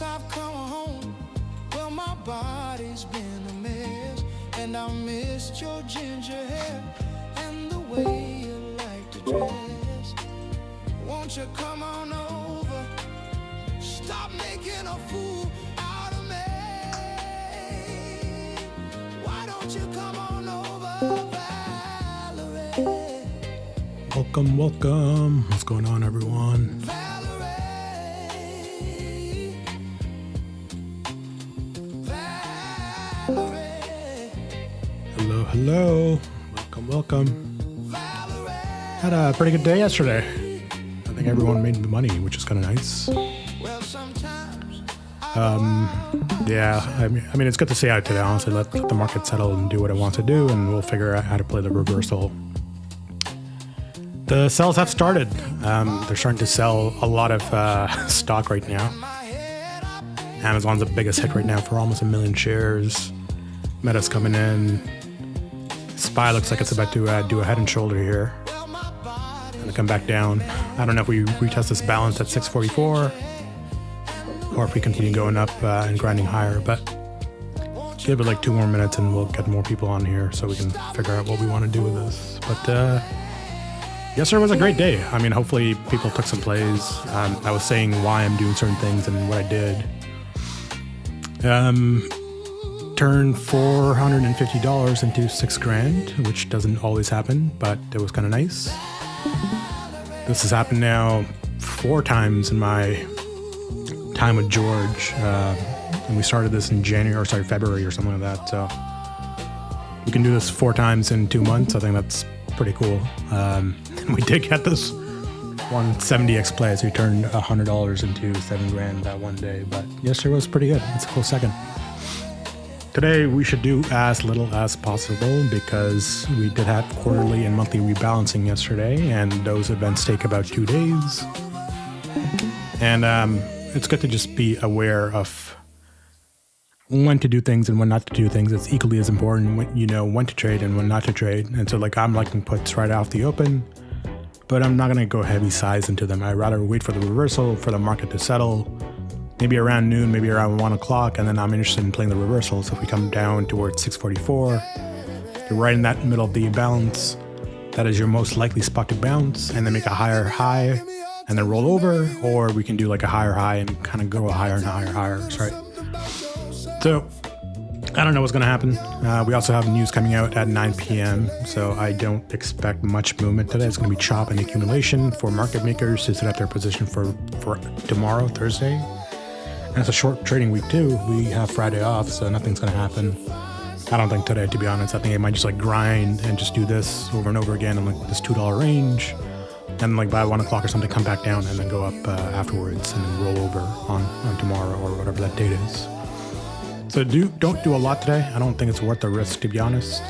since I've come home, well, my body's been a mess, and I missed your ginger hair and the way you like to dress. Won't you come on over? Stop making a fool out of me. Why don't you come on over, Valerie? Welcome, welcome. What's going on, everyone? Valerie, Valerie, Hello, hello. Welcome, welcome. Valerie. Had a pretty good day yesterday. I think everyone made the money, which is kind of nice. Well, sometimes Yeah, I mean, it's good to see out today, honestly. Let the market settle and do what it wants to do, and we'll figure out how to play the reversal. The sells have started. They're starting to sell a lot of stock right now. Amazon's the biggest hit right now for almost 1 million shares. Meta's coming in. SPY looks like it's about to do a head and shoulder here. Gonna come back down. I don't know if we retest this balance at 644 or if we continue going up and grinding higher, but give it like 2 more minutes and we'll get more people on here so we can figure out what we want to do with this. But yesterday was a great day. I mean, hopefully people took some plays. I was saying why I'm doing certain things and what I did. Turned $450 into $6,000, which doesn't always happen, but it was kind of nice. This has happened now 4 times in my time with George, and we started this in February or something like that. So we can do this 4 times in 2 months. I think that's pretty cool. We did get this 170x play, so we turned $100 into $7,000 that one day. But yesterday was pretty good. It's a cool second. Today we should do as little as possible because we did have quarterly and monthly rebalancing yesterday, and those events take about 2 days. And it's good to just be aware of when to do things and when not to do things. It's equally as important when you know when to trade and when not to trade. And so like I'm liking puts right off the open, but I'm not going to go heavy size into them. I'd rather wait for the reversal, for the market to settle, maybe around noon, maybe around 1 o'clock, and then I'm interested in playing the reversal. So if we come down towards 644, you're right in that middle of the balance. That is your most likely spot to bounce and then make a higher high and then roll over, or we can do like a higher high and kind of go higher and higher highs, right? So I don't know what's going to happen. We also have news coming out at 9 p.m. So I don't expect much movement today. It's going to be chop and accumulation for market makers to set up their position for tomorrow, Thursday. And it's a short trading week too. We have Friday off, so nothing's going to happen. I don't think today, to be honest. I think I might just like grind and just do this over and over again in like this $2 range. And like by 1 o'clock or something, come back down and then go up afterwards and then roll over on tomorrow or whatever that date is. So don't do a lot today. I don't think it's worth the risk, to be honest.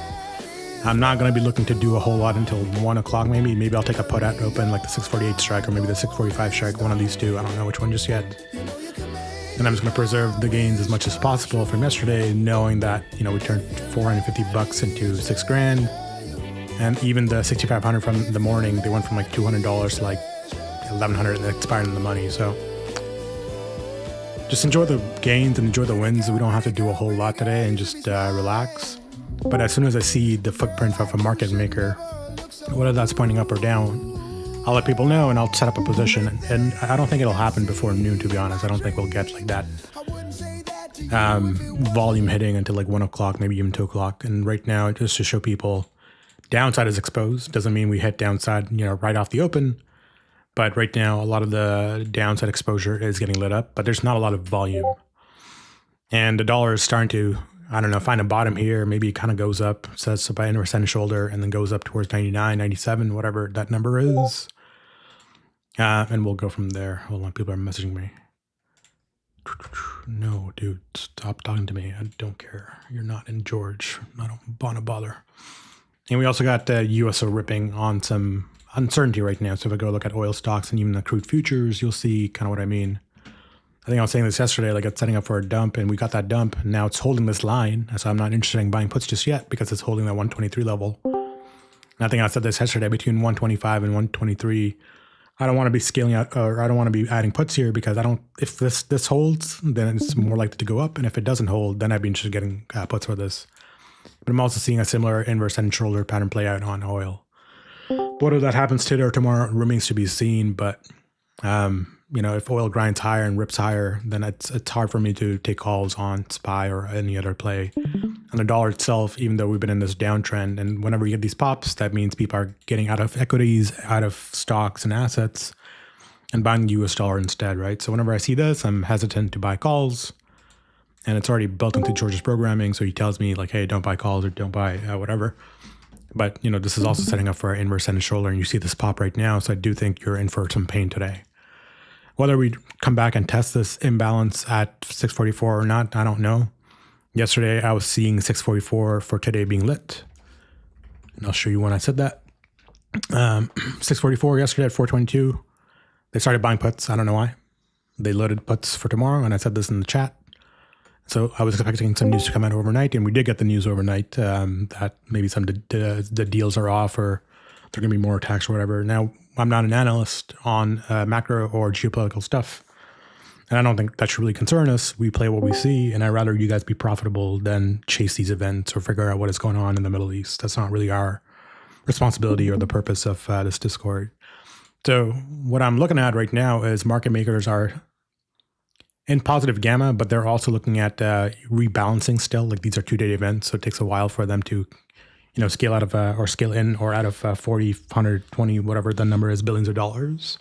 I'm not going to be looking to do a whole lot until 1 o'clock maybe. Maybe I'll take a put at open like the 648 strike or maybe the 645 strike, one of these two. I don't know which one just yet. And I'm just going to preserve the gains as much as possible from yesterday, knowing that, you know, we turned $450 into $6,000. And even the 6,500 from the morning, they went from like $200 to like $1,100 and expired in the money. So just enjoy the gains and enjoy the wins. We don't have to do a whole lot today and just relax. But as soon as I see the footprint of a market maker, whether that's pointing up or down, I'll let people know and I'll set up a position. And I don't think it'll happen before noon, to be honest. I don't think we'll get like that volume hitting until like 1 o'clock, maybe even 2 o'clock. And right now, just to show people, downside is exposed. Doesn't mean we hit downside, you know, right off the open. But right now, a lot of the downside exposure is getting lit up, but there's not a lot of volume. And the dollar is starting to, I don't know, find a bottom here. Maybe it kind of goes up, sets up by an head and shoulder, and then goes up towards 99, 97, whatever that number is. And we'll go from there. Hold on, people are messaging me. No, dude, stop talking to me. I don't care. You're not in George. I don't want to bother. And we also got USO ripping on some uncertainty right now. So if I go look at oil stocks and even the crude futures, you'll see kind of what I mean. I think I was saying this yesterday, like it's setting up for a dump, and we got that dump, and now it's holding this line. So I'm not interested in buying puts just yet because it's holding that 123 level. And I think I said this yesterday, between 125 and 123, I don't want to be scaling out, or I don't want to be adding puts here because if this holds, then it's more likely to go up. And if it doesn't hold, then I'd be interested in getting puts for this. But I'm also seeing a similar inverse head and shoulder pattern play out on oil. Whether that happens today or tomorrow remains to be seen. But, if oil grinds higher and rips higher, then it's hard for me to take calls on SPY or any other play. And the dollar itself, even though we've been in this downtrend, and whenever you get these pops, that means people are getting out of equities, out of stocks and assets, and buying US dollar instead, right? So whenever I see this, I'm hesitant to buy calls. And it's already built into George's programming, so he tells me like, hey, don't buy calls or don't buy whatever. But, this is also setting up for an inverse head and shoulder, and you see this pop right now, so I do think you're in for some pain today. Whether we come back and test this imbalance at 644 or not, I don't know. Yesterday, I was seeing 644 for today being lit. And I'll show you when I said that. 644 yesterday at 422. They started buying puts. I don't know why. They loaded puts for tomorrow, and I said this in the chat. So I was expecting some news to come out overnight, and we did get the news overnight that maybe some of the deals are off or they're going to be more attacks or whatever. Now, I'm not an analyst on macro or geopolitical stuff, and I don't think that should really concern us. We play what we see, and I'd rather you guys be profitable than chase these events or figure out what is going on in the Middle East. That's not really our responsibility or the purpose of this Discord. So what I'm looking at right now is market makers are in positive gamma, but they're also looking at rebalancing still. Like these are 2-day events, so it takes a while for them to, scale out of or scale in or out of 40, 120, whatever the number is, billions of dollars.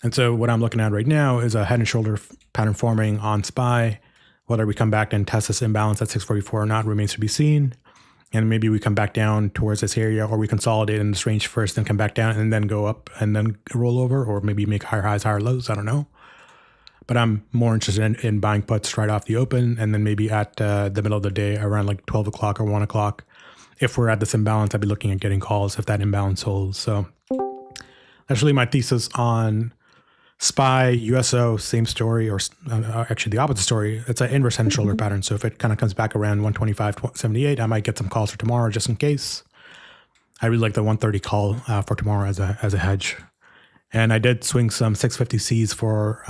And so what I'm looking at right now is a head and shoulder pattern forming on SPY. Whether we come back and test this imbalance at 644 or not remains to be seen. And maybe we come back down towards this area, or we consolidate in this range first, then come back down and then go up and then roll over, or maybe make higher highs, higher lows. I don't know. But I'm more interested in buying puts right off the open, and then maybe at the middle of the day around like 12 o'clock or 1 o'clock. If we're at this imbalance, I'd be looking at getting calls if that imbalance holds. So that's really my thesis on SPY, USO, same story, or actually the opposite story. It's an inverse head and shoulder pattern. So if it kind of comes back around 125.78, I might get some calls for tomorrow just in case. I really like the 130 call for tomorrow as a hedge. And I did swing some 650Cs for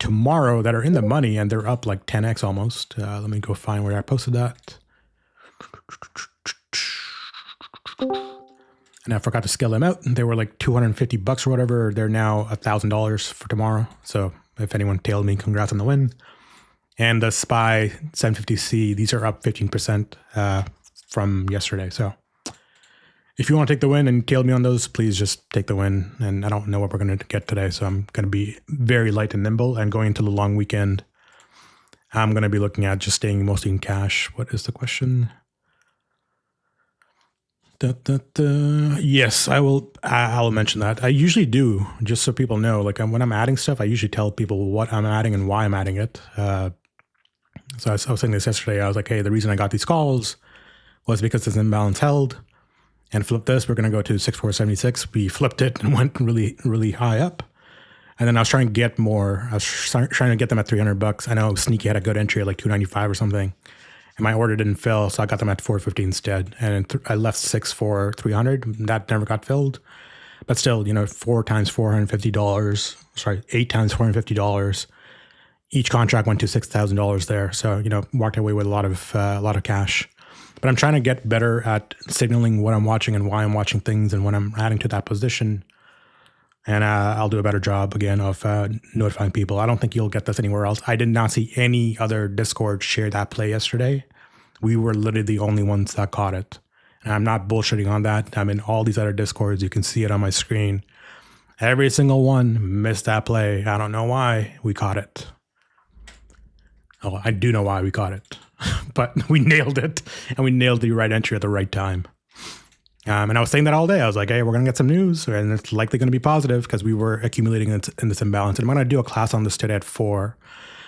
tomorrow that are in the money, and they're up like 10x almost. Let me go find where I posted that. And I forgot to scale them out. They were like $250 or whatever. They're now $1,000 for tomorrow. So if anyone tailed me, congrats on the win. And the SPY 750C, these are up 15% from yesterday. So if you want to take the win and tail me on those, please just take the win. And I don't know what we're going to get today, so I'm going to be very light and nimble. And going into the long weekend, I'm going to be looking at just staying mostly in cash. What is the question? Yes, I will. I'll mention that. I usually do, just so people know. Like when I'm adding stuff, I usually tell people what I'm adding and why I'm adding it. So I was saying this yesterday. I was like, hey, the reason I got these calls was because this imbalance held. And flip this, we're going to go to 6476. We flipped it and went really, really high up. And then I was trying to get more. I was trying to get them at $300. I know Sneaky had a good entry at like 295 or something. And my order didn't fill, so I got them at 450 instead. And I left 6 for 300. That never got filled. But still, 4 times $450. Sorry, 8 times $450. Each contract went to $6,000 there. So, walked away with a lot of cash. But I'm trying to get better at signaling what I'm watching and why I'm watching things and when I'm adding to that position. And I'll do a better job again of notifying people. I don't think you'll get this anywhere else. I did not see any other Discord share that play yesterday. We were literally the only ones that caught it. And I'm not bullshitting on that. I'm in all these other Discords. You can see it on my screen. Every single one missed that play. I don't know why. We caught it. Oh, I do know why we caught it. But we nailed it. And we nailed the right entry at the right time. And I was saying that all day. I was like, hey, we're going to get some news, and it's likely going to be positive because we were accumulating in this imbalance. And I'm going to do a class on this today at 4.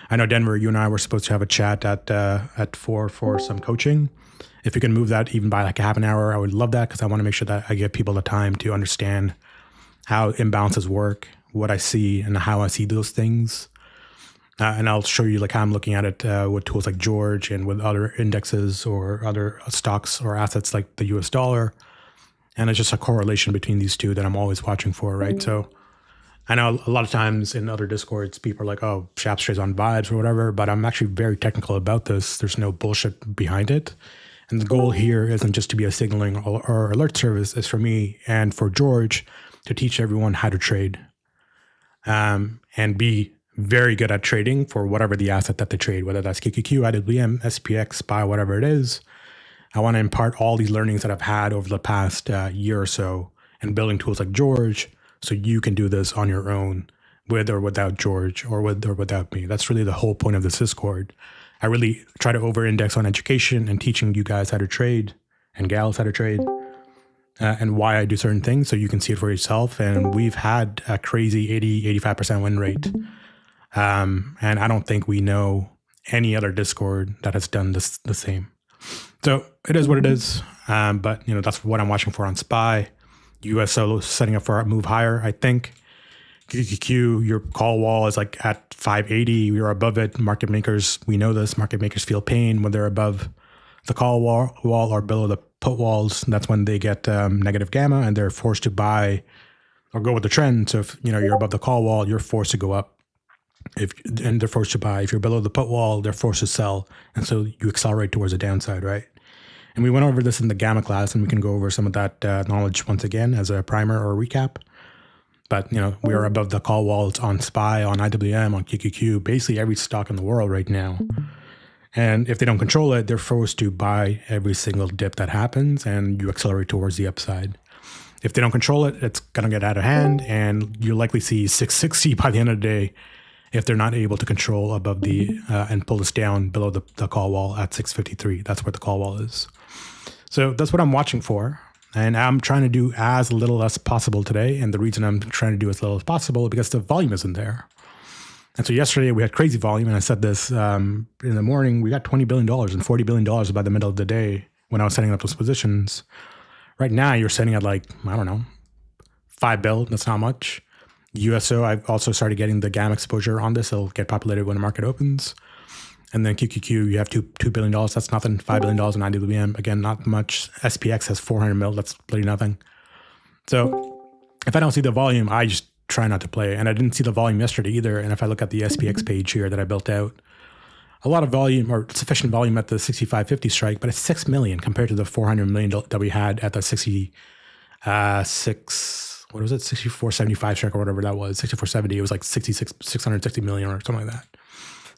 I know, Denver, you and I were supposed to have a chat at 4 for some coaching. If you can move that even by like a half an hour, I would love that because I want to make sure that I give people the time to understand how imbalances work, what I see, and how I see those things. And I'll show you like how I'm looking at it with tools like George and with other indexes or other stocks or assets like the US dollar. And it's just a correlation between these two that I'm always watching for, right? So I know a lot of times in other Discords, people are like, oh, Shaps trades on vibes or whatever, but I'm actually very technical about this. There's no bullshit behind it. And the goal here isn't just to be a signaling or alert service. It's for me and for George to teach everyone how to trade and be very good at trading for whatever the asset that they trade, whether that's QQQ, IWM, SPX, SPY, whatever it is. I want to impart all these learnings that I've had over the past year or so and building tools like George so you can do this on your own with or without George or with or without me. That's really the whole point of this Discord. I really try to over-index on education and teaching you guys how to trade and gals how to trade and why I do certain things so you can see it for yourself. And we've had a crazy 80-85% win rate. And I don't think we know any other Discord that has done this the same. So it is what it is. But that's what I'm watching for on SPY. USO setting up for a move higher, I think. QQQ, your call wall is like at 580. We are above it. Market makers, we know this. Market makers feel pain when they're above the call wall or below the put walls. That's when they get negative gamma and they're forced to buy or go with the trend. So if you're above the call wall, you're forced to go up. And they're forced to buy. If you're below the put wall, they're forced to sell. And so you accelerate towards the downside, right? And we went over this in the gamma class, and we can go over some of that knowledge once again as a primer or a recap. But, we are above the call walls on SPY, on IWM, on QQQ, basically every stock in the world right now. And if they don't control it, they're forced to buy every single dip that happens, and you accelerate towards the upside. If they don't control it, it's going to get out of hand, and you'll likely see 660 by the end of the day if they're not able to control above the and pull this down below the call wall at 653. That's where the call wall is. So that's what I'm watching for. And I'm trying to do as little as possible today. And the reason I'm trying to do as little as possible is because the volume isn't there. And so yesterday we had crazy volume. And I said this in the morning, we got $20 billion and $40 billion by the middle of the day when I was setting up those positions. Right now you're setting at like, I don't know, 5 bill. That's not much. USO, I've also started getting the GAM exposure on this. It'll get populated when the market opens. And then QQQ, you have $2 billion. That's nothing. $5 billion in IWM. Again, not much. SPX has 400 mil. That's bloody nothing. So if I don't see the volume, I just try not to play. And I didn't see the volume yesterday either. And if I look at the SPX page here that I built out, a lot of volume or sufficient volume at the 65.50 strike, but it's 6 million compared to the 400 million that we had at the 64.75 strike or whatever that was, 64.70. It was like 660 million or something like that.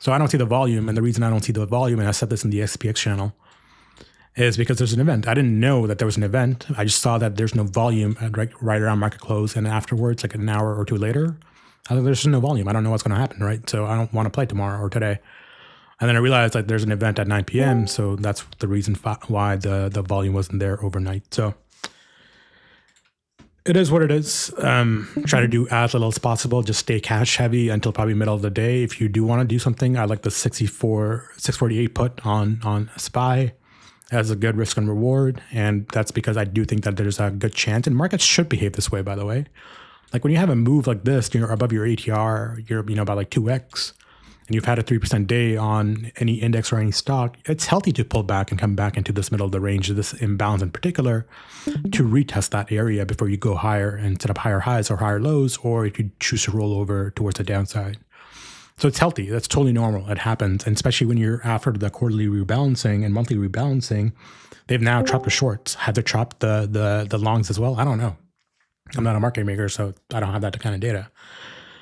So I don't see the volume. And the reason I don't see the volume, and I said this in the SPX channel, is because there's an event. I didn't know that there was an event. I just saw that there's no volume right around market close. And afterwards, like an hour or two later, I thought there's no volume. I don't know what's going to happen, right? So I don't want to play tomorrow or today. And then I realized like there's an event at 9 p.m. So that's the reason why the volume wasn't there overnight. So it is what it is. Try to do as little as possible. Just stay cash heavy until probably middle of the day. If you do want to do something, I like the 648 put on SPY as a good risk and reward. And that's because I do think that there's a good chance, and markets should behave this way, by the way. Like when you have a move like this, you're above your ATR, you're by like 2x, and you've had a 3% day on any index or any stock, it's healthy to pull back and come back into this middle of the range, this imbalance in particular, to retest that area before you go higher and set up higher highs or higher lows, or if you choose to roll over towards the downside. So it's healthy. That's totally normal. It happens. And especially when you're after the quarterly rebalancing and monthly rebalancing, they've now chopped the shorts. Have they chopped the longs as well? I don't know. I'm not a market maker, so I don't have that kind of data.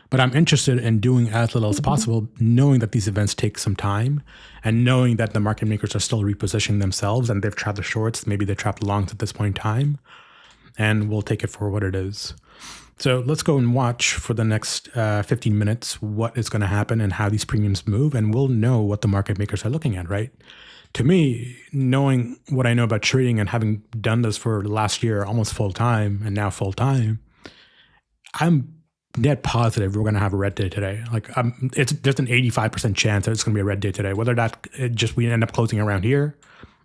But I'm interested in doing as little as possible, knowing that these events take some time and knowing that the market makers are still repositioning themselves and they've trapped the shorts. Maybe they trapped the longs at this point in time, and we'll take it for what it is. So let's go and watch for the next 15 minutes what is going to happen and how these premiums move, and we'll know what the market makers are looking at, right? To me, knowing what I know about trading and having done this for last year, almost full time and now full time, I'm net positive we're going to have a red day today. Like there's an 85% chance that it's going to be a red day today. Whether that we end up closing around here,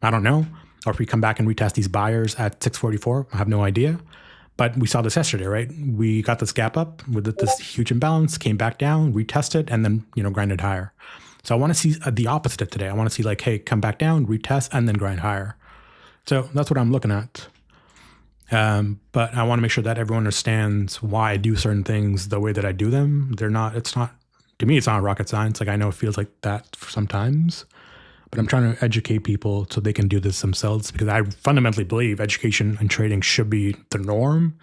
I don't know. Or if we come back and retest these buyers at 644, I have no idea. But we saw this yesterday, right? We got this gap up with this huge imbalance, came back down, retested, and then grinded higher. So I want to see the opposite of today. I want to see like, hey, come back down, retest, and then grind higher. So that's what I'm looking at. But I want to make sure that everyone understands why I do certain things the way that I do them. It's not, to me, it's not rocket science. Like I know it feels like that sometimes, but I'm trying to educate people so they can do this themselves, because I fundamentally believe education and trading should be the norm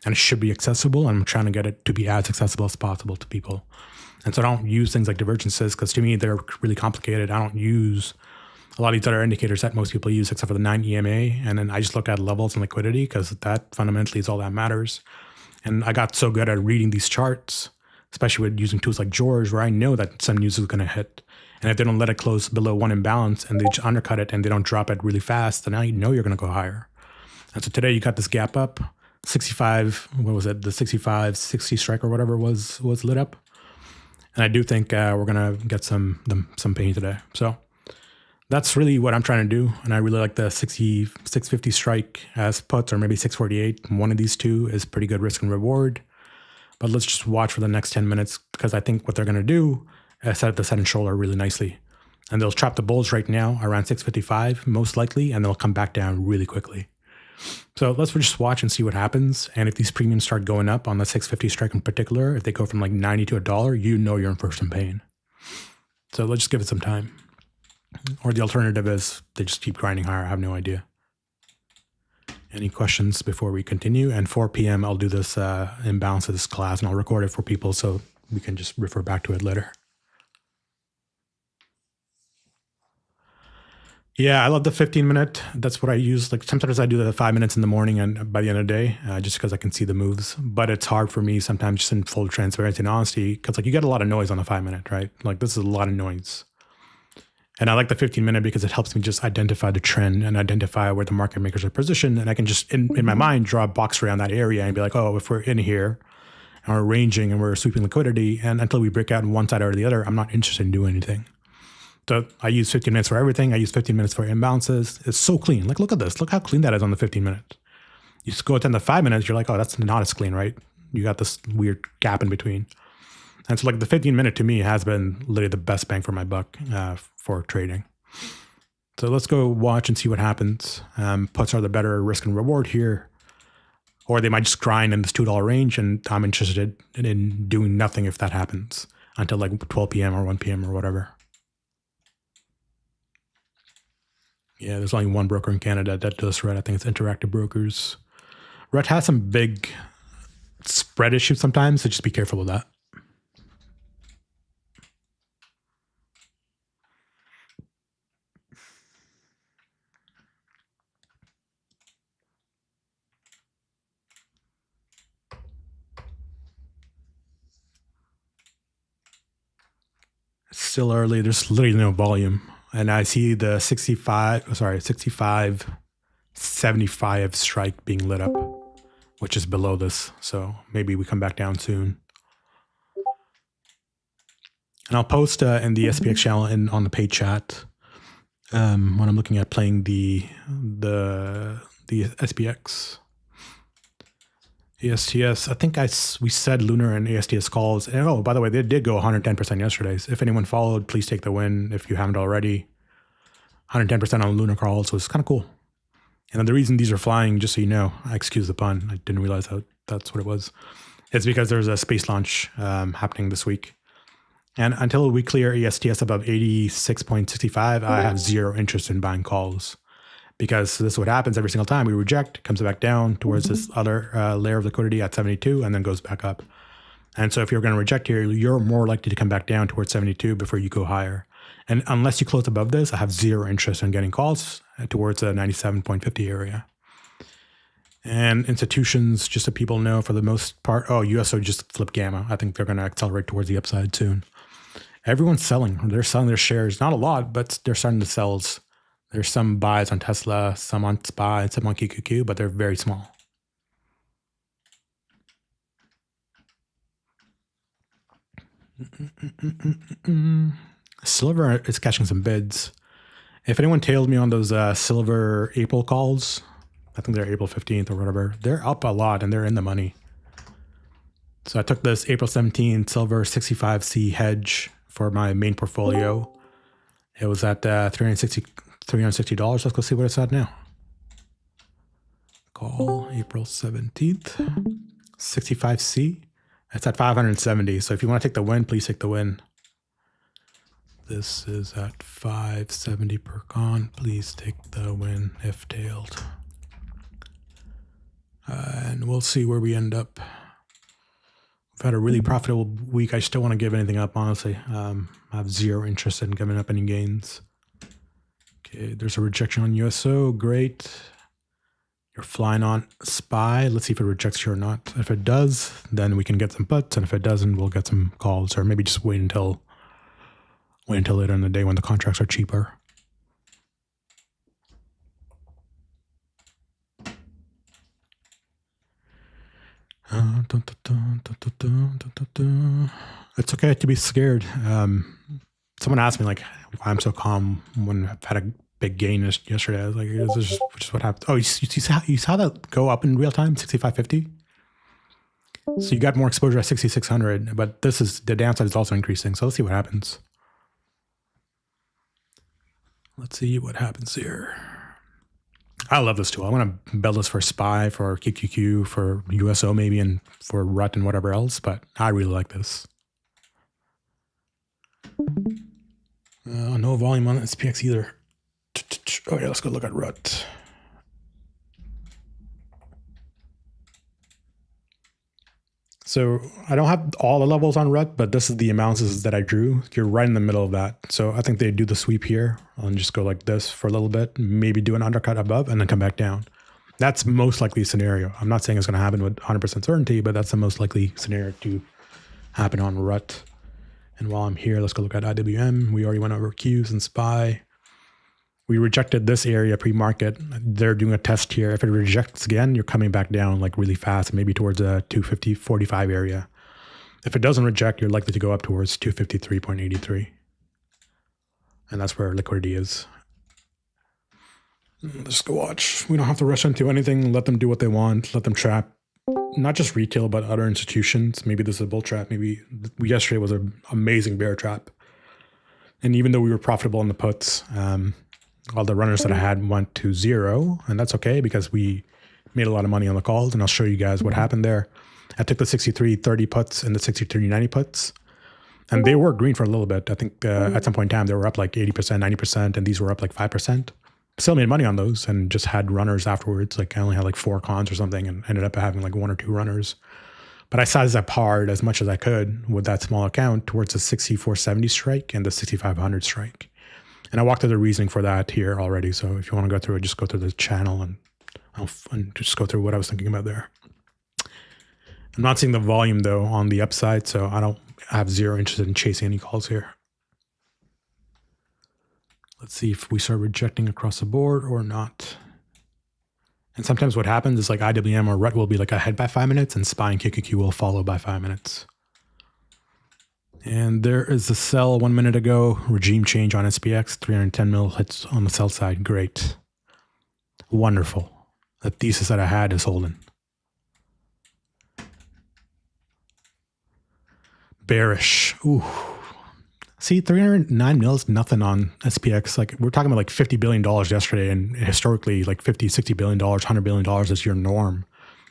and it should be accessible. And I'm trying to get it to be as accessible as possible to people. And so I don't use things like divergences because to me, they're really complicated. I don't use a lot of these other indicators that most people use except for the 9 EMA. And then I just look at levels and liquidity because that fundamentally is all that matters. And I got so good at reading these charts, especially with using tools like George, where I know that some news is going to hit. And if they don't let it close below one imbalance and they just undercut it and they don't drop it really fast, then I know you're going to go higher. And so today you got this gap up, 65, what was it? The 65, 60 strike or whatever was lit up. And I do think we're going to get some pain today. So that's really what I'm trying to do. And I really like the 650 strike as puts, or maybe 648. One of these two is pretty good risk and reward. But let's just watch for the next 10 minutes because I think what they're going to do is set up the head and shoulder really nicely. And they'll trap the bulls right now around 655, most likely, and they'll come back down really quickly. So let's just watch and see what happens. And if these premiums start going up on the 650 strike in particular, if they go from like 90 to $1, you know you're in for some pain. So let's just give it some time. Or the alternative is they just keep grinding higher. I have no idea. Any questions before we continue? And 4 p.m. I'll do this imbalance of this class and I'll record it for people so we can just refer back to it later. Yeah, I love the 15-minute. That's what I use. Like sometimes I do the 5 minutes in the morning and by the end of the day, just because I can see the moves. But it's hard for me sometimes, just in full transparency and honesty, because like you get a lot of noise on the 5 minute, right? Like this is a lot of noise. And I like the 15-minute because it helps me just identify the trend and identify where the market makers are positioned. And I can just, in my mind, draw a box around that area and be like, oh, if we're in here and we're ranging and we're sweeping liquidity, and until we break out on one side or the other, I'm not interested in doing anything. So I use 15 minutes for everything. I use 15 minutes for imbalances. It's so clean. Like, look at this. Look how clean that is on the 15 minutes. You just go to the 5 minutes, you're like, oh, that's not as clean, right? You got this weird gap in between. And so like the 15-minute to me has been literally the best bang for my buck for trading. So let's go watch and see what happens. Puts are the better risk and reward here. Or they might just grind in this $2 range, and I'm interested in doing nothing if that happens until like 12 p.m. or 1 p.m. or whatever. Yeah, there's only one broker in Canada that does RET. I think it's Interactive Brokers. RET has some big spread issues sometimes, so just be careful with that. It's still early. There's literally no volume. And I see the 65.75 strike being lit up, which is below this. So maybe we come back down soon. And I'll post in the SPX channel and on the paid chat when I'm looking at playing the SPX. ASTS, I think we said Lunar and ASTS calls. And oh, by the way, they did go 110% yesterday. So if anyone followed, please take the win if you haven't already. 110% on Lunar calls, so it's kind of cool. And the reason these are flying, just so you know, excuse the pun, I didn't realize that's what it was. It's because there's a space launch happening this week. And until we clear ASTS above 86.65, I have zero interest in buying calls. Because this is what happens every single time. We reject, comes back down towards this other layer of liquidity at 72 and then goes back up. And so if you're going to reject here, you're more likely to come back down towards 72 before you go higher. And unless you close above this, I have zero interest in getting calls towards a 97.50 area. And institutions, just so people know, for the most part, USO just flipped gamma. I think they're going to accelerate towards the upside soon. Everyone's selling. They're selling their shares. Not a lot, but they're starting to sell. There's some buys on Tesla, some on SPY, and some on QQQ, but they're very small. Silver is catching some bids. If anyone tailed me on those silver April calls, I think they're April 15th or whatever, they're up a lot and they're in the money. So I took this April 17 silver 65C hedge for my main portfolio. It was at $360. Let's go see what it's at now. Call April 17th. 65C. It's at 570. So if you want to take the win, please take the win. This is at 570 per con. Please take the win if tailed. And we'll see where we end up. We've had a really profitable week. I still want to give anything up, honestly. I have zero interest in giving up any gains. Okay, there's a rejection on USO. Great. You're flying on SPY. Let's see if it rejects you or not. If it does, then we can get some puts. And if it doesn't, we'll get some calls, or maybe just wait until later in the day when the contracts are cheaper. It's okay to be scared. Someone asked me like why I'm so calm when I've had a big gain yesterday. I was like, this is just what happened. Oh, you saw that go up in real time, 65.50? So you got more exposure at 6,600, but this is the downside is also increasing. So let's see what happens. Let's see what happens here. I love this tool. I want to build this for SPY, for QQQ, for USO maybe, and for RUT and whatever else, but I really like this. No volume on SPX either. Oh yeah, let's go look at RUT. So I don't have all the levels on RUT, but this is the amounts that I drew. You're right in the middle of that. So I think they do the sweep here and just go like this for a little bit, maybe do an undercut above and then come back down. That's most likely scenario. I'm not saying it's going to happen with 100% certainty, but that's the most likely scenario to happen on RUT. And while I'm here, let's go look at IWM. We already went over Qs and SPY. We rejected this area pre-market. They're doing a test here. If it rejects again, you're coming back down like really fast, maybe towards a 250.45 area. If it doesn't reject, you're likely to go up towards 253.83. And that's where liquidity is. Let's go watch. We don't have to rush into anything. Let them do what they want. Let them trap. Not just retail, but other institutions. Maybe this is a bull trap. Maybe yesterday was an amazing bear trap. And even though we were profitable in the puts, all the runners that I had went to zero, and that's okay because we made a lot of money on the calls, and I'll show you guys what happened there. I took the 63.30 puts and the 63.90 puts, and they were green for a little bit. I think at some point in time, they were up like 80%, 90%, and these were up like 5%. Still made money on those and just had runners afterwards. Like I only had like 4 cons or something and ended up having like 1 or 2 runners. But I sized up hard as much as I could with that small account towards the 64.70 strike and the 6,500 strike. And I walked through the reasoning for that here already. So if you want to go through it, just go through the channel and just go through what I was thinking about there. I'm not seeing the volume though on the upside, so I have zero interest in chasing any calls here. Let's see if we start rejecting across the board or not. And sometimes what happens is like IWM or RUT will be like ahead by 5 minutes and SPY and QQQ will follow by 5 minutes. And there is the sell 1 minute ago. Regime change on SPX, 310 mil hits on the sell side. Great. Wonderful. The thesis that I had is holding. Bearish. Ooh. See, 309 mil is nothing on SPX. Like we're talking about like $50 billion yesterday, and historically like $50, $60 billion, $100 billion is your norm.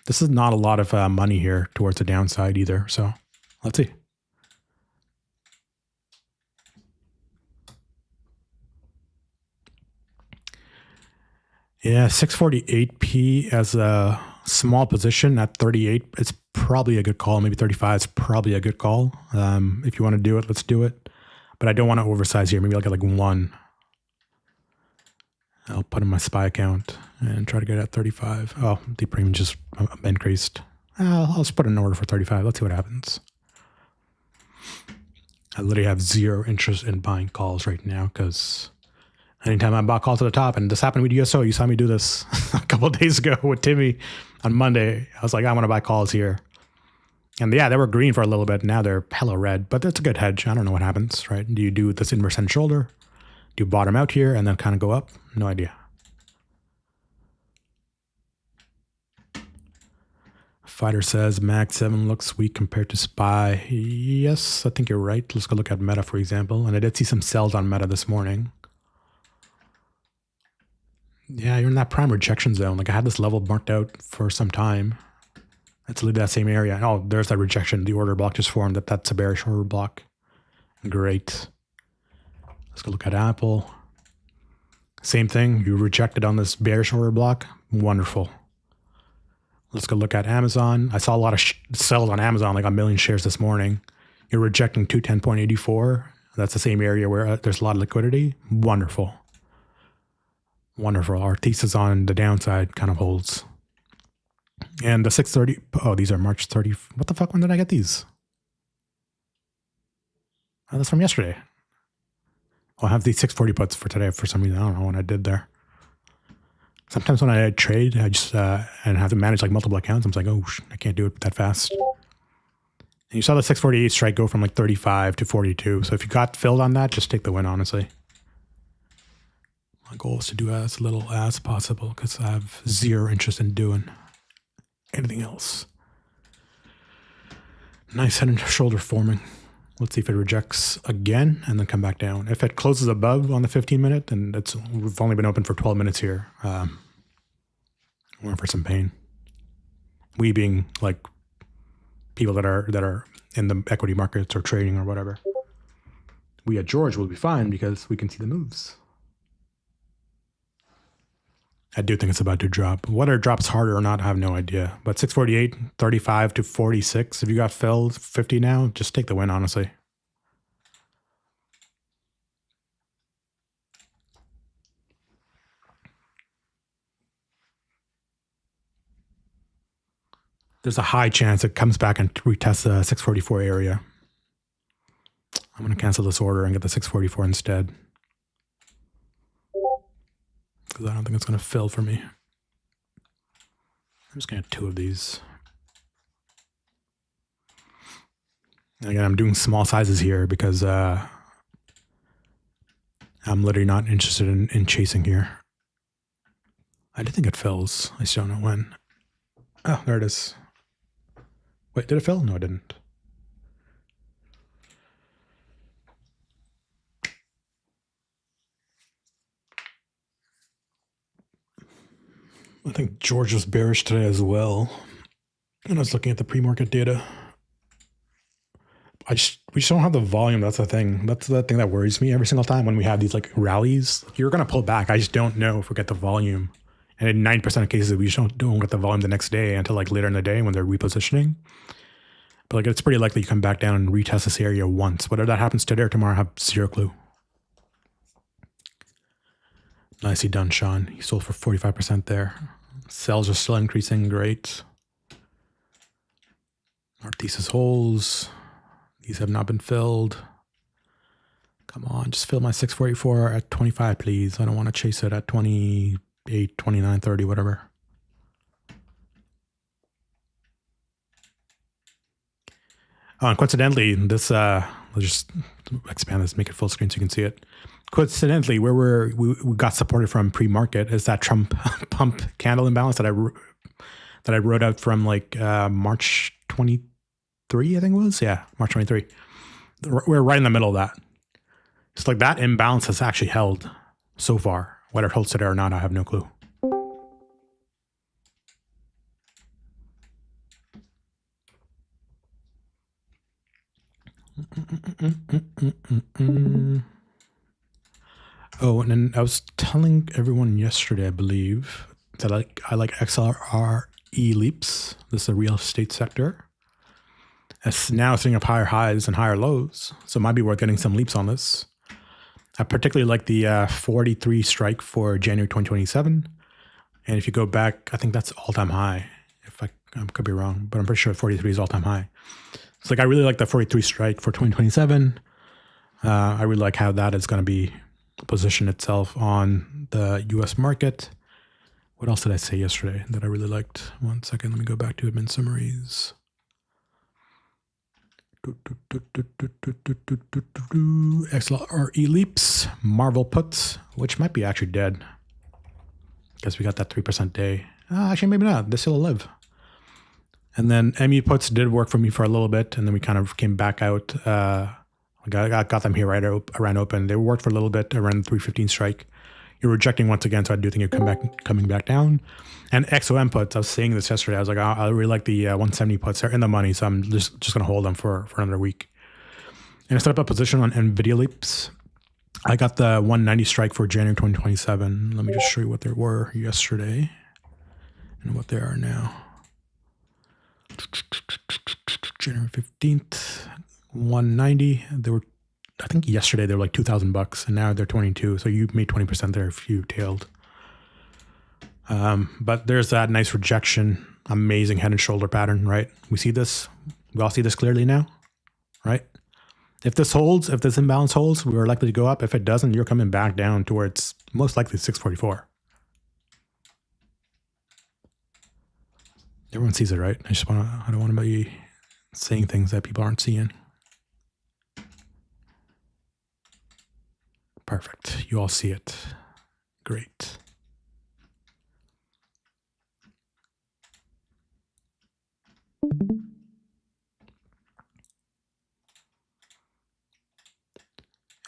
This is not a lot of money here towards the downside either. So let's see. Yeah, 648p as a small position at 38. It's probably a good call. Maybe 35 is probably a good call. If you want to do it, let's do it. But I don't want to oversize here. Maybe I'll get like 1. I'll put in my SPY account and try to get at 35. Oh, the premium just increased. I'll just put an order for 35. Let's see what happens. I literally have zero interest in buying calls right now because anytime I bought calls to the top, and this happened with USO, you saw me do this a couple of days ago with Timmy on Monday. I was like, I want to buy calls here. And yeah, they were green for a little bit. Now they're hella red, but that's a good hedge. I don't know what happens, right? Do you do this inverse head and shoulder? Do you bottom out here and then kind of go up? No idea. Fighter says Mag 7 looks weak compared to SPY. Yes, I think you're right. Let's go look at Meta, for example. And I did see some sells on Meta this morning. Yeah, you're in that prime rejection zone. Like I had this level marked out for some time. Let's leave that same area. Oh, there's that rejection. The order block just formed. That's a bearish order block. Great. Let's go look at Apple. Same thing. You rejected on this bearish order block. Wonderful. Let's go look at Amazon. I saw a lot of sells on Amazon, like a million shares this morning. You're rejecting 210.84. That's the same area where there's a lot of liquidity. Wonderful. Wonderful. Our thesis on the downside kind of holds. And the 630. Oh, these are March 30. What the fuck? When did I get these? Oh, that's from yesterday. I'll have these 640 puts for today for some reason. I don't know what I did there. Sometimes when I trade, I just and have to manage like multiple accounts. I'm just like, oh, I can't do it that fast. And you saw the 648 strike go from like 35 to 42. So if you got filled on that, just take the win, honestly. My goal is to do as little as possible because I have zero interest in doing anything else. Nice head and shoulder forming. Let's see if it rejects again and then come back down. If it closes above on the 15 minute, then we've only been open for 12 minutes here. We're in for some pain. We being like people that are in the equity markets or trading or whatever. We at George will be fine because we can see the moves. I do think it's about to drop. Whether it drops harder or not, I have no idea. But 648, 35 to 46. If you got filled 50 now, just take the win, honestly. There's a high chance it comes back and retests the 644 area. I'm going to cancel this order and get the 644 instead. Because I don't think it's going to fill for me. I'm just going to have two of these. And again, I'm doing small sizes here because I'm literally not interested in chasing here. I do think it fills. I just don't know when. Oh, there it is. Wait, did it fill? No, it didn't. I think George was bearish today as well. And I was looking at the pre-market data. We just don't have the volume. That's the thing. That's the thing that worries me every single time when we have these like rallies. You're going to pull back. I just don't know if we get the volume. And in 9% of cases, we just don't get the volume the next day until like later in the day when they're repositioning. But like it's pretty likely you come back down and retest this area once. Whether that happens today or tomorrow, I have zero clue. Nicely done, Sean. He sold for 45% there. Sales are still increasing. Great. Our thesis holds. These have not been filled. Come on, just fill my 644 at 25, please. I don't want to chase it at 28, 29, 30, whatever. Oh, and coincidentally, this, let's just expand this, make it full screen so you can see it. Coincidentally, where we got supported from pre-market is that Trump pump candle imbalance that I wrote out from like March 23, I think it was. Yeah, March 23. We're right in the middle of that. It's like that imbalance has actually held so far. Whether it holds today or not, I have no clue. Oh, and then I was telling everyone yesterday, I believe, that I like XLRE leaps. This is the real estate sector. It's now sitting up higher highs and higher lows, so it might be worth getting some leaps on this. I particularly like the 43 strike for January 2027. And if you go back, I think that's all-time high. If I could be wrong, but I'm pretty sure 43 is all-time high. It's like I really like the 43 strike for 2027. I really like how that is going to be position itself on the US market. What else did I say yesterday that I really liked? One second, let me go back to admin summaries. XLRE leaps, Marvel puts, which might be actually dead. Guess we got that 3% day. Actually, maybe not. They're still alive. And then ME puts did work for me for a little bit, and then we kind of came back out. I got them here right around open. They worked for a little bit around the 315 strike. you're rejecting once again. So I do think you're coming back down. And XOM puts, I was saying this yesterday. I was like, I really like the 170 puts. They're in the money, so I'm just going to hold them for another week. And I set up a position on NVIDIA Leaps. I got the 190 strike for January 2027. Let me just show you what they were yesterday and what they are now. January 15th, 190. They were, I think yesterday they were like $2,000, and now they're 22. So you made 20% there if you tailed. But there's that nice rejection, amazing head and shoulder pattern, right? We see this. We all see this clearly now, right? If this holds, if this imbalance holds, we're likely to go up. If it doesn't, you're coming back down to where it's most likely 644. Everyone sees it, right? I don't want to be saying things that people aren't seeing. Perfect. You all see it. Great.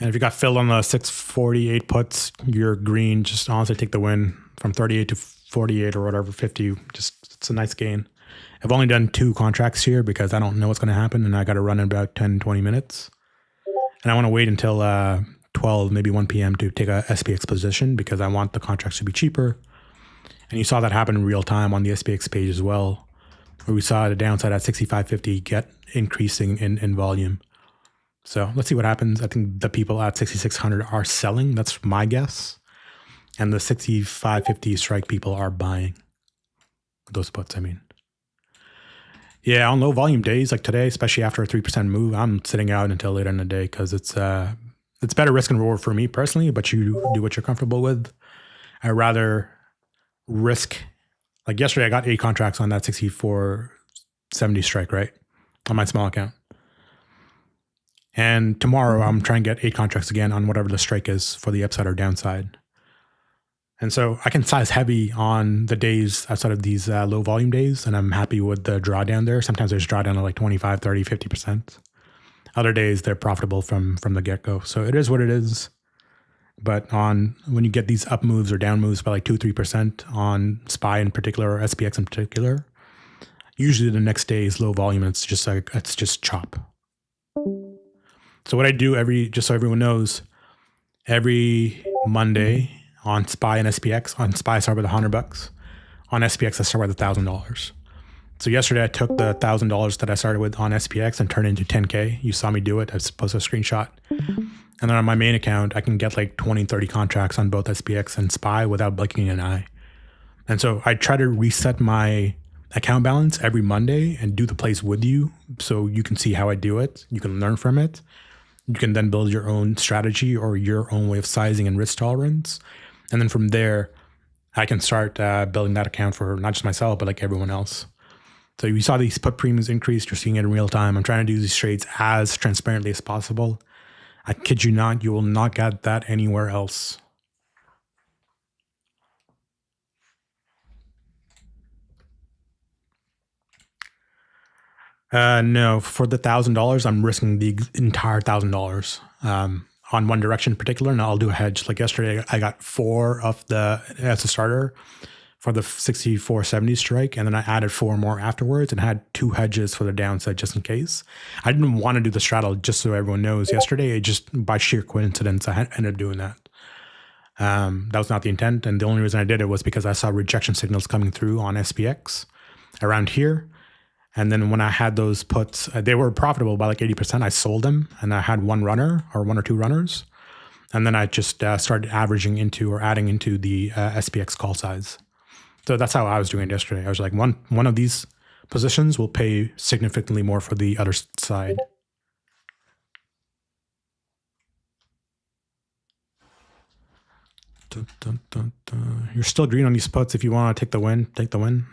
And if you got filled on the 648 puts, you're green. Just honestly take the win from 38 to 48 or whatever, 50. Just, it's a nice gain. I've only done 2 contracts here because I don't know what's going to happen, and I got to run in about 10, 20 minutes. And I want to wait until 12, maybe 1 p.m. to take a SPX position because I want the contracts to be cheaper. And you saw that happen in real time on the SPX page as well, where we saw the downside at 65.50 get increasing in volume. So let's see what happens. I think the people at 6,600 are selling. That's my guess. And the 65.50 strike people are buying. Those puts, I mean. Yeah, on low volume days like today, especially after a 3% move, I'm sitting out until later in the day because it's better risk and reward for me personally, but you do what you're comfortable with. I rather risk, like yesterday I got 8 contracts on that 64.70 strike, right? On my small account. And tomorrow I'm trying to get 8 contracts again on whatever the strike is for the upside or downside. And so I can size heavy on the days outside of these low volume days, and I'm happy with the drawdown there. Sometimes there's drawdown of like 25, 30, 50%. Other days they're profitable from the get-go. So it is what it is. But when you get these up moves or down moves by like 2-3% on SPY in particular or SPX in particular, usually the next day is low volume and it's just chop. So what I do just so everyone knows, every Monday on SPY and SPX, on SPY I start with $100. On SPX I start with $1,000. So yesterday I took the $1,000 that I started with on SPX and turned it into 10K. You saw me do it. I posted a screenshot. And then on my main account, I can get like 20, 30 contracts on both SPX and SPY without blinking an eye. And so I try to reset my account balance every Monday and do the plays with you so you can see how I do it. You can learn from it. You can then build your own strategy or your own way of sizing and risk tolerance. And then from there, I can start building that account for not just myself, but like everyone else. So you saw these put premiums increase. You're seeing it in real time. I'm trying to do these trades as transparently as possible. I kid you not, you will not get that anywhere else. No, for the $1,000, I'm risking the entire $1,000 on one direction in particular, and I'll do a hedge. Like yesterday, I got 4 of the as a starter for the 64.70 strike, and then I added 4 more afterwards and had 2 hedges for the downside just in case. I didn't want to do the straddle, just so everyone knows. Yesterday, it just by sheer coincidence, I ended up doing that. That was not the intent, and the only reason I did it was because I saw rejection signals coming through on SPX around here. And then when I had those puts, they were profitable by like 80%. I sold them, and I had 1 runner or 1 or 2 runners. And then I just started averaging into or adding into the SPX call size. So that's how I was doing it yesterday. I was like, one of these positions will pay significantly more for the other side. Dun, dun, dun, dun. You're still green on these puts. If you want to take the win, take the win.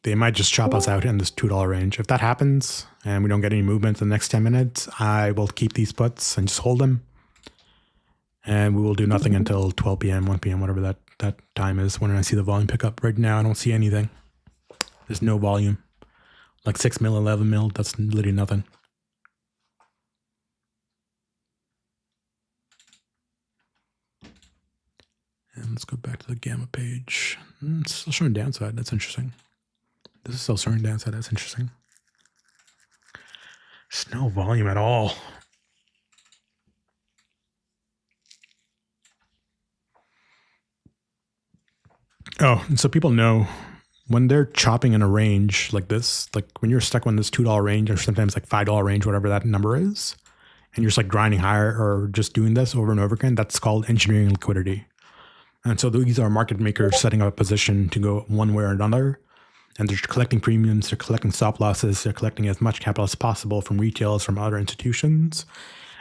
They might just chop us out in this $2 range. If that happens and we don't get any movement in the next 10 minutes, I will keep these puts and just hold them. And we will do nothing until 12 p.m., 1 p.m., whatever that time is when I see the volume pick up. Right now, I don't see anything. There's no volume. Like 6 mil, 11 mil, that's literally nothing. And let's go back to the gamma page. It's still showing downside. That's interesting. This is still showing downside. That's interesting. There's no volume at all. Oh, and so people know when they're chopping in a range like this, like when you're stuck in this $2 range or sometimes like $5 range, whatever that number is, and you're just like grinding higher or just doing this over and over again, that's called engineering liquidity. And so these are market makers setting up a position to go one way or another. And they're collecting premiums, they're collecting stop losses, they're collecting as much capital as possible from retailers, from other institutions.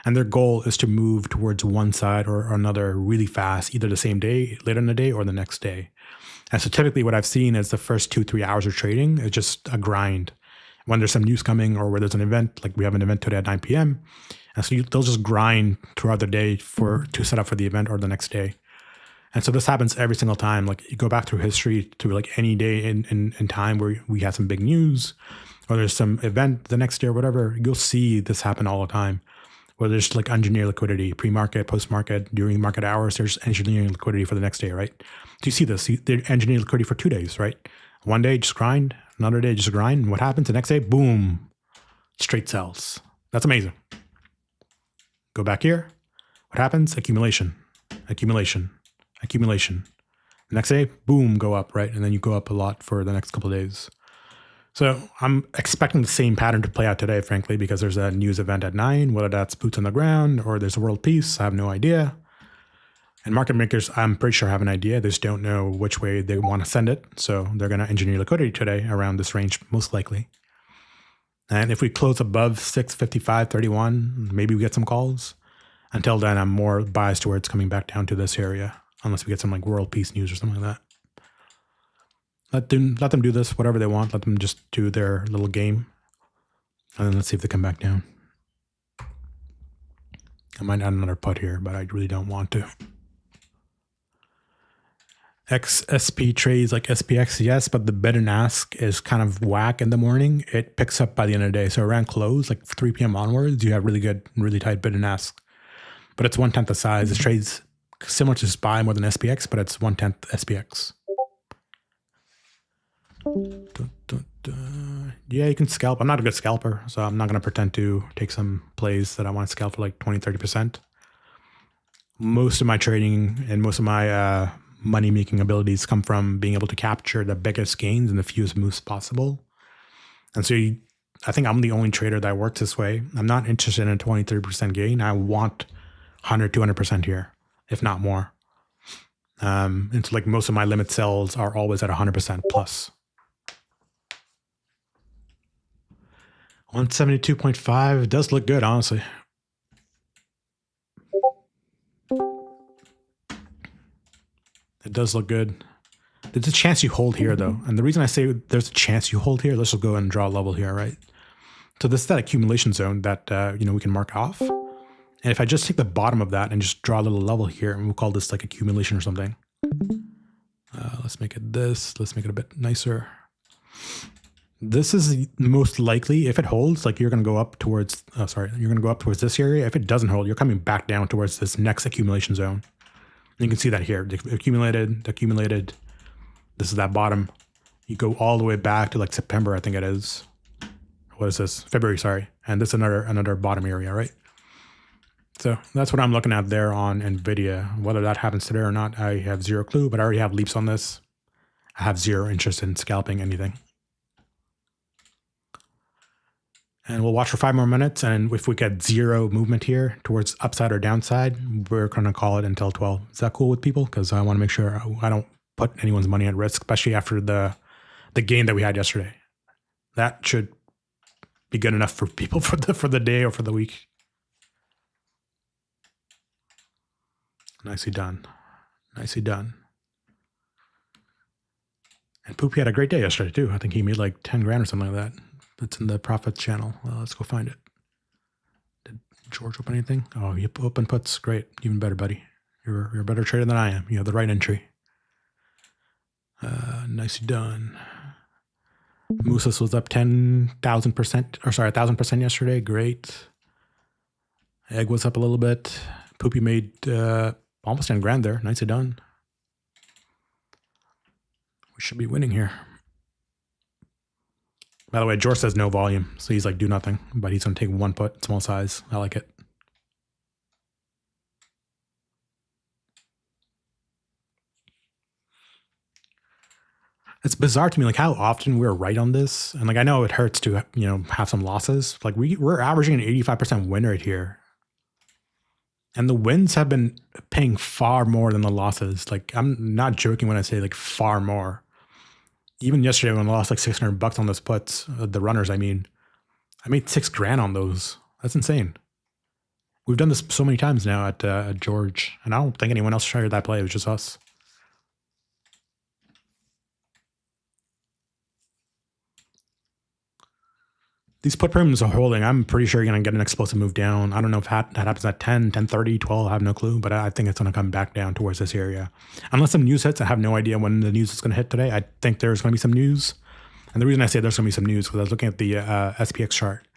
And their goal is to move towards one side or another really fast, either the same day, later in the day, or the next day. And so typically what I've seen is the first 2-3 hours of trading is just a grind. When there's some news coming or where there's an event, like we have an event today at 9 p.m. And so they'll just grind throughout the day to set up for the event or the next day. And so this happens every single time. Like you go back through history to like any day in time where we had some big news or there's some event the next day or whatever, you'll see this happen all the time. Where there's like engineer liquidity, pre-market, post-market, during market hours, there's engineering liquidity for the next day, right? Do you see this? They're engineering liquidity for 2 days, right? One day, just grind. Another day, just grind. And what happens the next day? Boom. Straight sells. That's amazing. Go back here. What happens? Accumulation. Accumulation. Accumulation. The next day, boom, go up, right? And then you go up a lot for the next couple of days. So I'm expecting the same pattern to play out today, frankly, because there's a news event at 9, whether that's boots on the ground or there's a world peace, I have no idea. And market makers, I'm pretty sure have an idea. They just don't know which way they want to send it. So they're going to engineer liquidity today around this range, most likely. And if we close above 655.31, maybe we get some calls. Until then, I'm more biased towards coming back down to this area, unless we get some like world peace news or something like that. Let them do this, whatever they want. Let them just do their little game. And then let's see if they come back down. I might add another put here, but I really don't want to. XSP trades like SPX, yes, but the bid and ask is kind of whack in the morning. It picks up by the end of the day. So around close, like 3 p.m. onwards, you have really good, really tight bid and ask. But it's 1/10 the size. It trades similar to SPY more than SPX, but it's 1/10 SPX. Yeah, you can scalp. I'm not a good scalper, so I'm not going to pretend to take some plays that I want to scalp for like 20-30%. Most of my trading and most of my money making abilities come from being able to capture the biggest gains in the fewest moves possible. And so I think I'm the only trader that works this way. I'm not interested in a 20-30% gain. I want 100-200% here, if not more. And so like most of my limit sells are always at 100% plus. 172.5 does look good, honestly. It does look good. There's a chance you hold here, though. And the reason I say there's a chance you hold here, let's just go and draw a level here, right? So this is that accumulation zone that we can mark off. And if I just take the bottom of that and just draw a little level here, and we'll call this like accumulation or something. Let's make it this. Let's make it a bit nicer. This is most likely, if it holds, like you're going to go up towards, you're going to go up towards this area. If it doesn't hold, you're coming back down towards this next accumulation zone. And you can see that here, the accumulated. This is that bottom. You go all the way back to like September, I think it is. What is this? February, sorry. And this is another bottom area, right? So that's what I'm looking at there on NVIDIA. Whether that happens today or not, I have zero clue, but I already have leaps on this. I have zero interest in scalping anything. And we'll watch for 5 more minutes. And if we get zero movement here towards upside or downside, we're going to call it until 12. Is that cool with people? Because I want to make sure I don't put anyone's money at risk, especially after the gain that we had yesterday. That should be good enough for people for the day or for the week. Nicely done. Nicely done. And Poopy had a great day yesterday too. I think he made like 10 grand or something like that. That's in the profits channel. Well, let's go find it. Did George open anything? Oh, he opened puts. Great. Even better, buddy. You're a better trader than I am. You have the right entry. Nicely done. Mooses was up 10,000%, or sorry, 1,000% yesterday. Great. Egg was up a little bit. Poopy made almost 10 grand there. Nicely done. We should be winning here. By the way, George says no volume, so he's like do nothing, but he's going to take one put, small size. I like it. It's bizarre to me, like how often we're right on this, and like I know it hurts to have some losses. Like we're averaging an 85% win rate here, and the wins have been paying far more than the losses. Like I'm not joking when I say like far more. Even yesterday when I lost like $600 on those puts, the runners, I made $6 grand on those. That's insane. We've done this so many times now at George, and I don't think anyone else tried that play. It was just us. These put premiums are holding. I'm pretty sure you're going to get an explosive move down. I don't know if that happens at 10, 10:30, 12. I have no clue, but I think it's going to come back down towards this area. Unless some news hits, I have no idea when the news is going to hit today. I think there's going to be some news. And the reason I say there's going to be some news because I was looking at the SPX chart.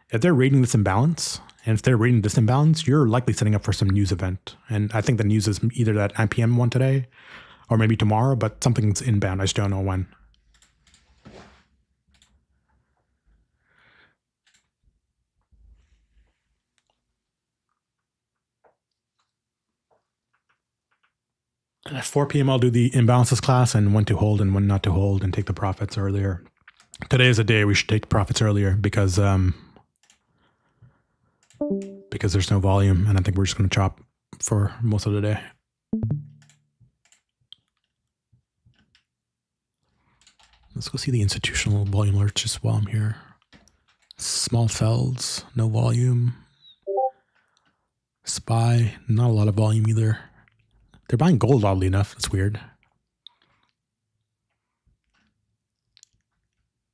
If they're reading this imbalance, and if they're reading this imbalance, you're likely setting up for some news event. And I think the news is either that IPM one today or maybe tomorrow, but something's inbound. I just don't know when. At 4 p.m., I'll do the imbalances class and when to hold and when not to hold and take the profits earlier. Today is a day we should take the profits earlier because there's no volume, and I think we're just going to chop for most of the day. Let's go see the institutional volume alerts just while I'm here. Small felds, no volume. SPY, not a lot of volume either. They're buying gold, oddly enough. That's weird.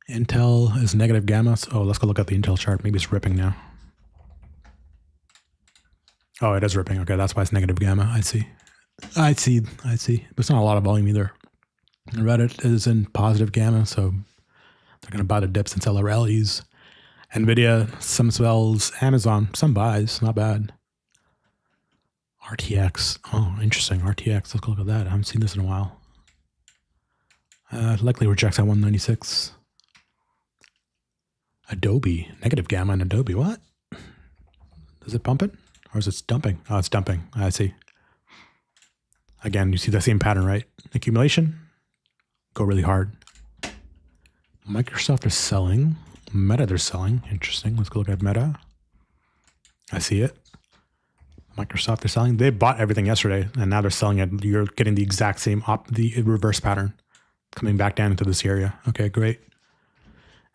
Intel is negative gamma. Oh, let's go look at the Intel chart. Maybe it's ripping now. Oh, it is ripping. Okay, that's why it's negative gamma. I see. But it's not a lot of volume either. Reddit is in positive gamma, so they're going to buy the dips and sell the rallies. NVIDIA, some sells. Amazon, some buys. Not bad. RTX. Oh, interesting. RTX. Let's go look at that. I haven't seen this in a while. Likely rejects at 196. Adobe. Negative gamma in Adobe. What? Is it pumping? Or is it dumping? Oh, it's dumping. I see. Again, you see the same pattern, right? Accumulation. Go really hard. Microsoft is selling. Meta, they're selling. Interesting. Let's go look at Meta. I see it. Microsoft, they're selling. They bought everything yesterday, and now they're selling it. You're getting the exact same, the reverse pattern coming back down into this area. Okay, great.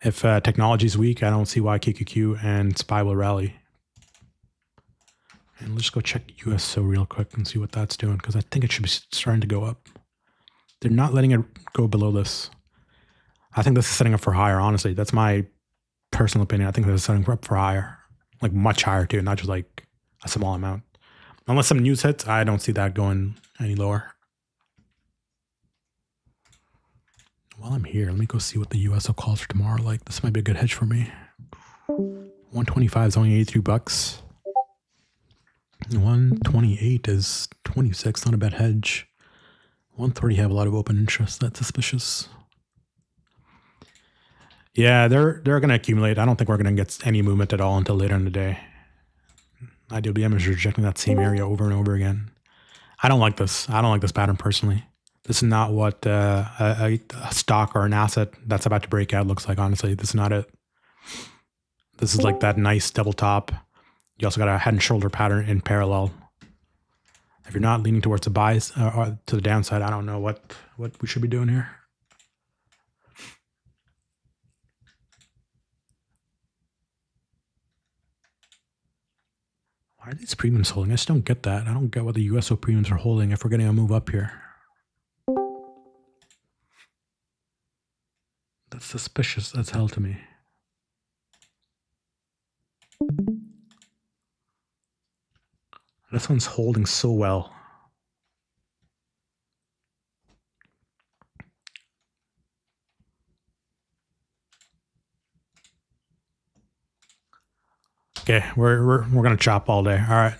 If technology is weak, I don't see why KQQ and SPY will rally. And let's go check USO real quick and see what that's doing, because I think it should be starting to go up. They're not letting it go below this. I think this is setting up for higher, honestly. That's my personal opinion. I think this is setting up for higher, like much higher too, not just like a small amount. Unless some news hits, I don't see that going any lower. While I'm here, let me go see what the USO calls for tomorrow. Like, this might be a good hedge for me. 125 is only $83. 128 is 26, not a bad hedge. 130 have a lot of open interest. That's suspicious. Yeah, they're going to accumulate. I don't think we're going to get any movement at all until later in the day. IWM is rejecting that same area over and over again. I don't like this. I don't like this pattern personally. This is not what a stock or an asset that's about to break out looks like, honestly. This is not it. This is like that nice double top. You also got a head and shoulder pattern in parallel. If you're not leaning towards the buys or to the downside, I don't know what we should be doing here. Why are these premiums holding? I just don't get that. I don't get what the USO premiums are holding if we're getting a move up here. That's suspicious as hell to me. This one's holding so well. Okay, we're gonna chop all day. All right,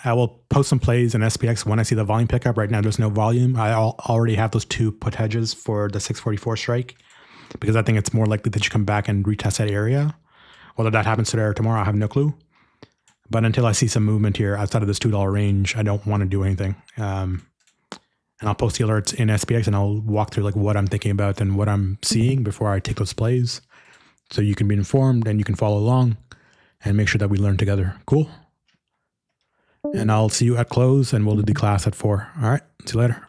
I will post some plays in SPX when I see the volume pickup. Right now, there's no volume. I already have those 2 put hedges for the 644 strike because I think it's more likely that you come back and retest that area. Whether that happens today or tomorrow, I have no clue. But until I see some movement here outside of this $2 range, I don't want to do anything. And I'll post the alerts in SPX and I'll walk through like what I'm thinking about and what I'm seeing before I take those plays, so you can be informed and you can follow along and make sure that we learn together. Cool. And I'll see you at close and we'll do the class at 4. All right. See you later.